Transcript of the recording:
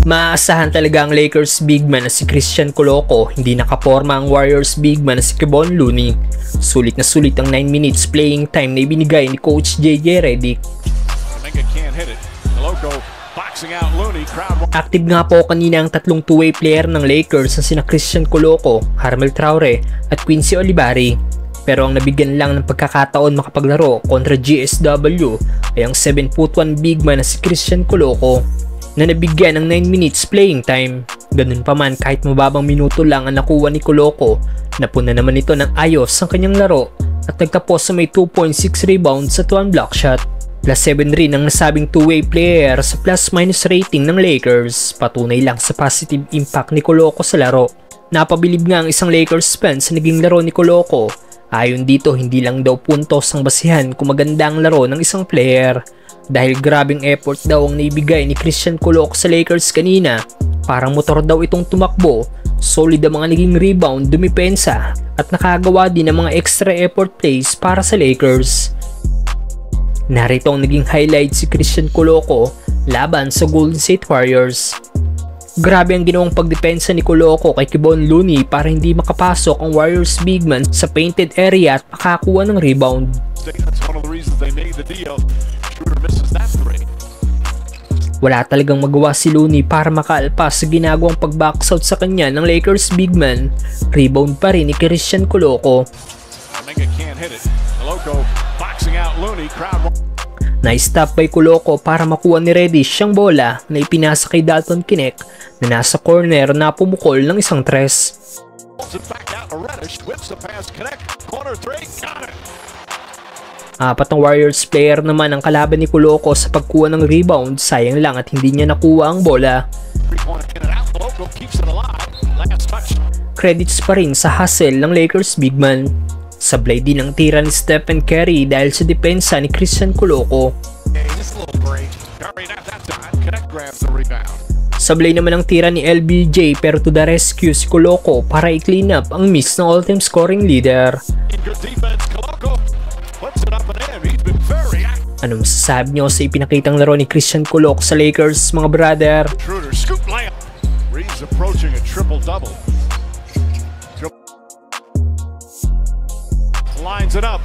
Maaasahan talaga ang Lakers big man na si Christian Coloco, hindi nakaporma ang Warriors big man na si Kevon Looney. Sulit na sulit ang 9 minutes playing time na ibinigay ni Coach JJ Redick. Active nga po kanina ang tatlong two-way player ng Lakers na sina Christian Coloco, Harmel Traore at Quincy Oliveri. Pero ang nabigyan lang ng pagkakataon makapaglaro kontra GSW ay ang 7'1" big man na si Christian Coloco na nabigyan ng 9 minutes playing time. Ganun pa man, kahit mababang minuto lang ang nakuha ni Coloco, napuna naman ito ng ayos ang kanyang laro at nagtapos sa may 2.6 rebounds at 1 block shot. +7 rin ang nasabing two-way player sa plus-minus rating ng Lakers. Patunay lang sa positive impact ni Coloco sa laro. Napabilib nga ang isang Lakers fan sa naging laro ni Coloco. Ayon dito, hindi lang daw puntos ang basihan kung maganda ang laro ng isang player. Dahil grabing effort daw ang naibigay ni Christian Coloco sa Lakers kanina. Parang motor daw itong tumakbo, solid ang mga naging rebound, dumipensa, at nakagawa din ng mga extra effort plays para sa Lakers. Narito ang naging highlight si Christian Coloco laban sa Golden State Warriors. Grabe ang ginawang pagdepensa ni Coloco kay Kevon Looney para hindi makapasok ang Warriors big man sa painted area at makakuha ng rebound. Wala talagang magawa si Looney para makaalpas sa ginagawang pag-box out sa kanya ng Lakers big man. Rebound pa rin ni Christian Coloco. Nice stop by Coloco para makuha ni Reddish ang bola na ipinasa kay Dalton Knecht na nasa corner na pumukol ng isang tres. Apat ng Warriors player naman ang kalaban ni Coloco sa pagkuha ng rebound, sayang lang at hindi niya nakuha ang bola. Credits pa rin sa hustle ng Lakers big man. Sablay din ang tira ni Stephen Curry dahil sa depensa ni Christian Coloco. Sablay naman ang tira ni LBJ pero to the rescue si Coloco para i-clean up ang miss ng all-time scoring leader. Ano masasabi nyo sa ipinakitang laro ni Christian Coloco sa Lakers, mga brother? Lines it up.